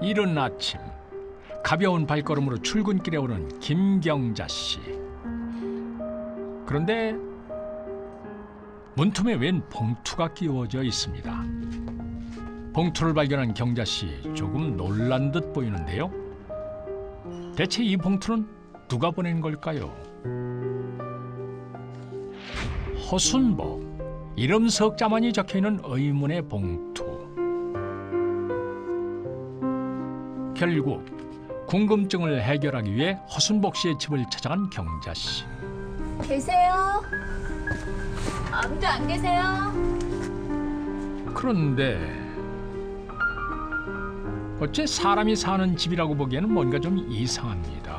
이른 아침 가벼운 발걸음으로 출근길에 오른 김경자 씨. 그런데 문틈에 웬 봉투가 끼워져 있습니다. 봉투를 발견한 경자 씨 조금 놀란 듯 보이는데요. 대체 이 봉투는 누가 보낸 걸까요? 허순복, 이름 석자만이 적혀있는 의문의 봉투. 결국 궁금증을 해결하기 위해 허순복 씨의 집을 찾아간 경자 씨. 계세요? 아무도 안 계세요? 그런데 어째 사람이 사는 집이라고 보기에는 뭔가 좀 이상합니다.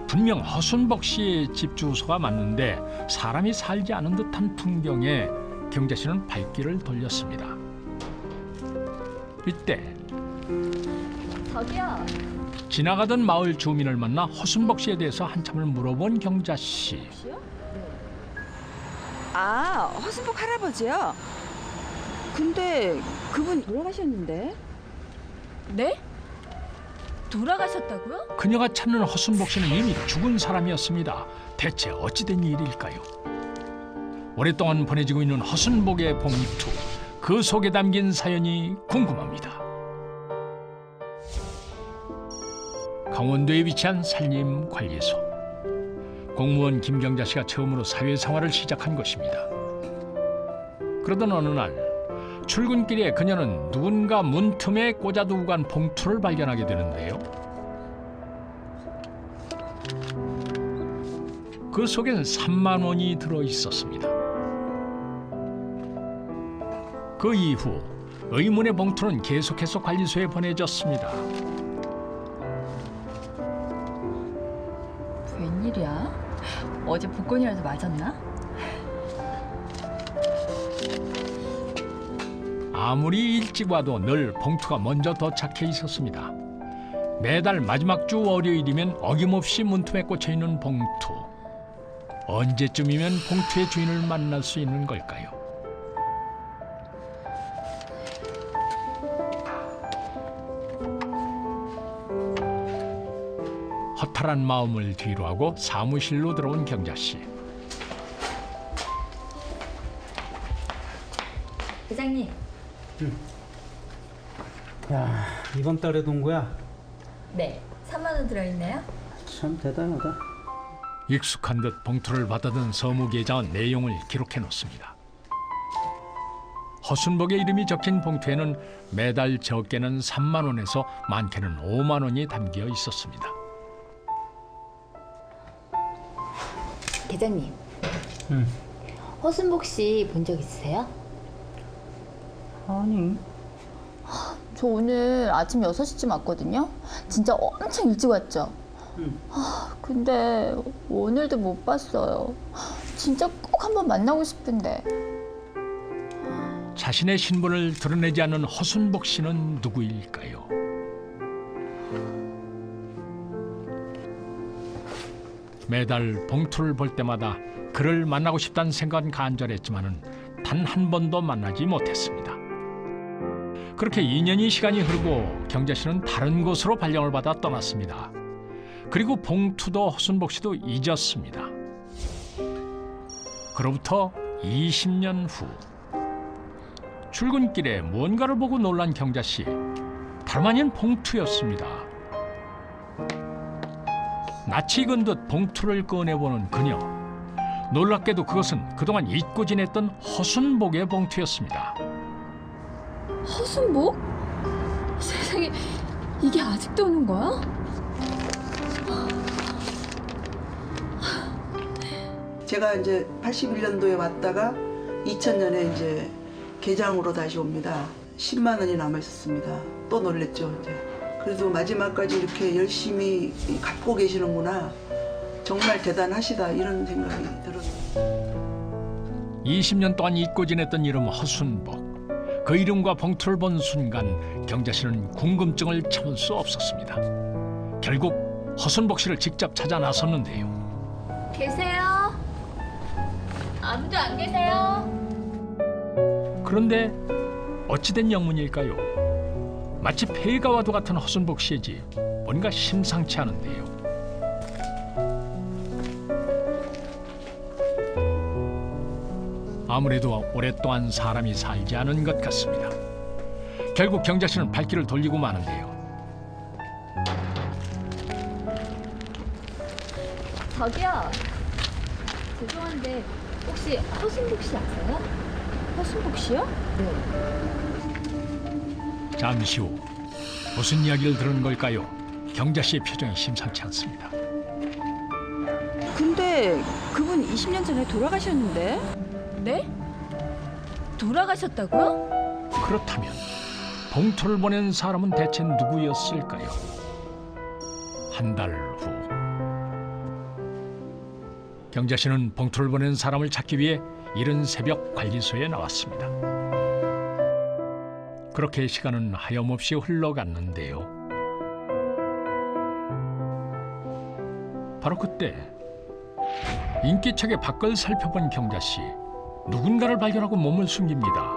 분명 허순복 씨의 집 주소가 맞는데 사람이 살지 않은 듯한 풍경에 경자 씨는 발길을 돌렸습니다. 이때 저기요. 지나가던 마을 주민을 만나 허순복 씨에 대해서 한참을 물어본 경자 씨. 아, 허순복 할아버지요? 근데 그분 돌아가셨는데? 네? 돌아가셨다고요? 그녀가 찾는 허순복 씨는 이미 죽은 사람이었습니다. 대체 어찌된 일일까요? 오랫동안 보내지고 있는 허순복의 봉투, 그 속에 담긴 사연이 궁금합니다. 강원도에 위치한 산림관리소. 공무원 김경자 씨가 처음으로 사회생활을 시작한 곳입니다. 그러던 어느 날 출근길에 그녀는 누군가 문틈에 꽂아두고 간 봉투를 발견하게 되는데요. 그 속엔 3만 원이 들어있었습니다. 그 이후 의문의 봉투는 계속해서 관리소에 보내졌습니다. 웬일이야? 어제 복권이라도 맞았나? 아무리 일찍 와도 늘 봉투가 먼저 도착해 있었습니다. 매달 마지막 주 월요일이면 어김없이 문틈에 꽂혀있는 봉투. 언제쯤이면 봉투의 주인을 만날 수 있는 걸까요? 허탈한 마음을 뒤로하고 사무실로 들어온 경자 씨. 회장님. 야, 이번 달에도 온 거야? 네. 3만 원 들어있네요. 참 대단하다. 익숙한 듯 봉투를 받아든 서무계장은 내용을 기록해 놓습니다. 허순복의 이름이 적힌 봉투에는 매달 적게는 3만 원에서 많게는 5만 원이 담겨 있었습니다. 계장님. 응. 허순복 씨 본 적 있으세요? 아니. 저 오늘 아침 6시쯤 왔거든요. 진짜 엄청 일찍 왔죠? 응. 근데 오늘도 못 봤어요. 진짜 꼭 한번 만나고 싶은데. 자신의 신분을 드러내지 않는 허순복 씨는 누구일까요? 매달 봉투를 볼 때마다 그를 만나고 싶다는 생각은 간절했지만은 단 한 번도 만나지 못했습니다. 그렇게 2년의 시간이 흐르고 경자 씨는 다른 곳으로 발령을 받아 떠났습니다. 그리고 봉투도 허순복 씨도 잊었습니다. 그로부터 20년 후 출근길에 무언가를 보고 놀란 경자 씨. 다름 아닌 봉투였습니다. 낯이 익은 듯 봉투를 꺼내보는 그녀. 놀랍게도 그것은 그동안 잊고 지냈던 허순복의 봉투였습니다. 허순복? 세상에, 이게 아직도 오는 거야? 제가 이제 81년도에 왔다가 2000년에 이제 개장으로 다시 옵니다. 10만 원이 남아 있었습니다. 또 놀랬죠, 이제. 그래도 마지막까지 이렇게 열심히 갚고 계시는구나. 정말 대단하시다, 이런 생각이 들었어요. 20년 동안 잊고 지냈던 이름 허순복. 그 이름과 봉투를 본 순간 경자 씨는 궁금증을 참을 수 없었습니다. 결국 허순복 씨를 직접 찾아 나섰는데요. 계세요? 아무도 안 계세요? 그런데 어찌된 영문일까요? 마치 폐가 와도 같은 허순복 씨의 집, 뭔가 심상치 않은데요. 아무래도 오랫동안 사람이 살지 않은 것 같습니다. 결국 경자 씨는 발길을 돌리고 마는데요. 저기요. 죄송한데 혹시 허순복 씨 아세요? 허순복 씨요? 네. 잠시 후 무슨 이야기를 들은 걸까요? 경자 씨의 표정이 심상치 않습니다. 근데 그분 20년 전에 돌아가셨는데? 네? 돌아가셨다고요? 그렇다면 봉투를 보낸 사람은 대체 누구였을까요? 한 달 후 경자 씨는 봉투를 보낸 사람을 찾기 위해 이른 새벽 관리소에 나왔습니다. 그렇게 시간은 하염없이 흘러갔는데요. 바로 그때 인기척의 밖을 살펴본 경자 씨, 누군가를 발견하고 몸을 숨깁니다.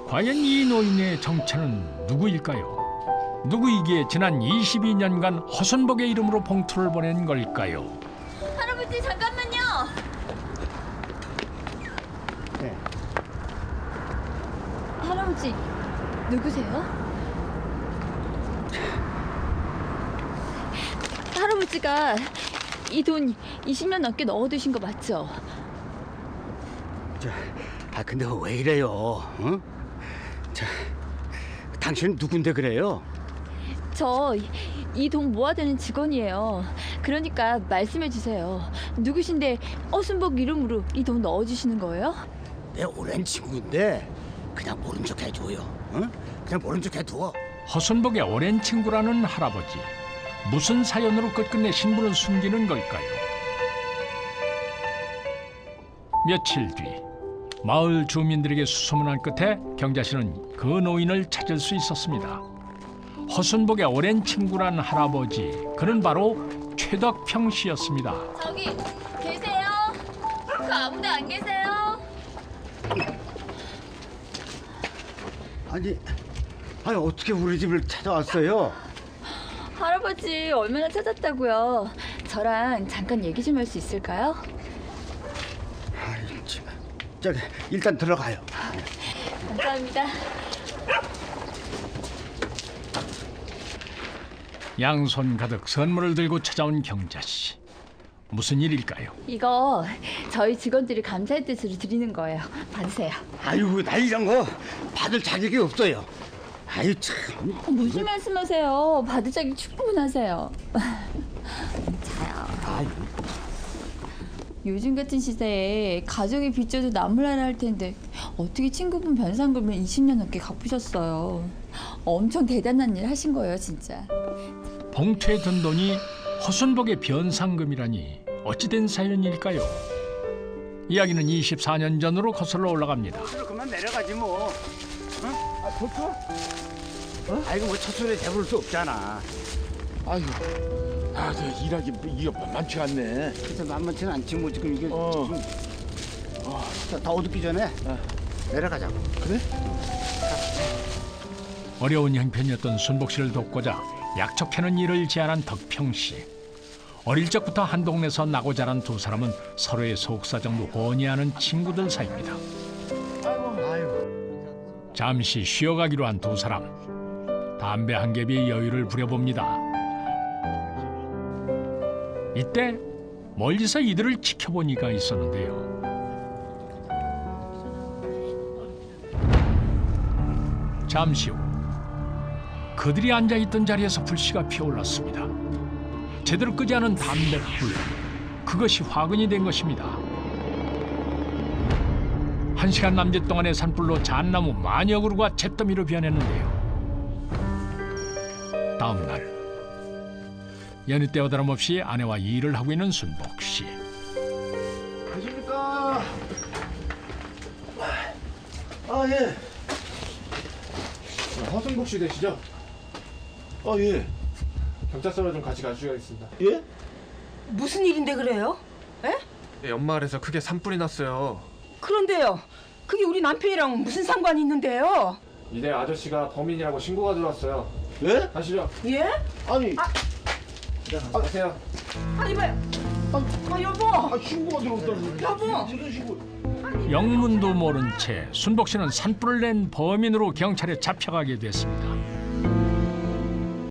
과연 이 노인의 정체는 누구일까요? 누구이기에 지난 22년간 허순복의 이름으로 봉투를 보낸 걸까요? 할아버지 잠깐만요. 네. 할아버지 누구세요? 할아버지가 이 돈 20년 넘게 넣어두신 거 맞죠? 근데 왜 이래요? 응? 자, 당신은 누군데 그래요? 저 이 돈 모아두는 직원이에요. 그러니까 말씀해 주세요. 누구신데 허순복 이름으로 이 돈 넣어주시는 거예요? 내 오랜 친구인데 그냥 모른 척 해줘요. 응? 그냥 모른 척 해둬. 허순복의 오랜 친구라는 할아버지, 무슨 사연으로 끝끝내 신분을 숨기는 걸까요? 며칠 뒤 마을 주민들에게 수소문한 끝에 경자 씨는 그 노인을 찾을 수 있었습니다. 허순복의 오랜 친구란 할아버지, 그는 바로 최덕평 씨였습니다. 저기 계세요? 그 아무도 안 계세요? 아니 어떻게 우리 집을 찾아왔어요? 할아버지 얼마나 찾았다고요? 저랑 잠깐 얘기 좀 할 수 있을까요? 아이 참. 저기 일단 들어가요. 감사합니다. 양손 가득 선물을 들고 찾아온 경자 씨. 무슨 일일까요? 이거 저희 직원들이 감사의 뜻으로 드리는 거예요. 받으세요. 아이고 나 이런 거 받을 자격이 없어요. 아유 참. 무슨 말씀하세요? 받을 자격 충분하세요. 자요. 아유. 요즘 같은 시대에 가족이 빚져도 나몰라라 할 텐데 어떻게 친구분 변상금을 20년 넘게 갚으셨어요. 엄청 대단한 일 하신 거예요, 진짜. 봉투에 든 돈이 허순복의 변상금이라니 어찌된 사연일까요? 이야기는 24년 전으로 거슬러 올라갑니다. 그만 내려가지 뭐. 응? 좋죠? 아이고 뭐 첫술에 배부를 수 없잖아. 아유, 내가 일하기 이게 만만치 않네. 그래서 만만치는 않지 뭐 지금 이게 어. 더 어둡기 전에 내려가자고. 그래? 어려운 형편이었던 순복 씨를 돕고자 약촉하는 일을 제안한 덕평 씨. 어릴 적부터 한 동네에서 나고 자란 두 사람은 서로의 속사정도 훤히 아는 친구들 사이입니다. 잠시 쉬어가기로 한 두 사람. 담배 한 갭의 여유를 부려봅니다. 이때 멀리서 이들을 지켜본 이가 있었는데요. 잠시 후 그들이 앉아있던 자리에서 불씨가 피어올랐습니다. 제대로 끄지 않은 담뱃불, 그것이 화근이 된 것입니다. 1시간 남짓 동안의 산불로 잣나무 만여 그루가 잿더미로 변했는데요. 다음 날 여느 때와 다름없이 아내와 일을 하고 있는 순복 씨. 계십니까? 예. 허순복 씨 되시죠? 예. 경찰서로 좀 같이 가주셔야겠습니다. 예? 무슨 일인데 그래요? 네, 연마을에서 크게 산불이 났어요. 그런데요, 그게 우리 남편이랑 무슨 상관이 있는데요? 이대 아저씨가 범인이라고 신고가 들어왔어요. 예? 가시죠. 예? 아니, 가세요. 아니 왜? 아 여보. 신고가 들어왔다는 여보. 무슨 신고? 영문도 모른 채 순복 씨는 산불을 낸 범인으로 경찰에 잡혀가게 됐습니다.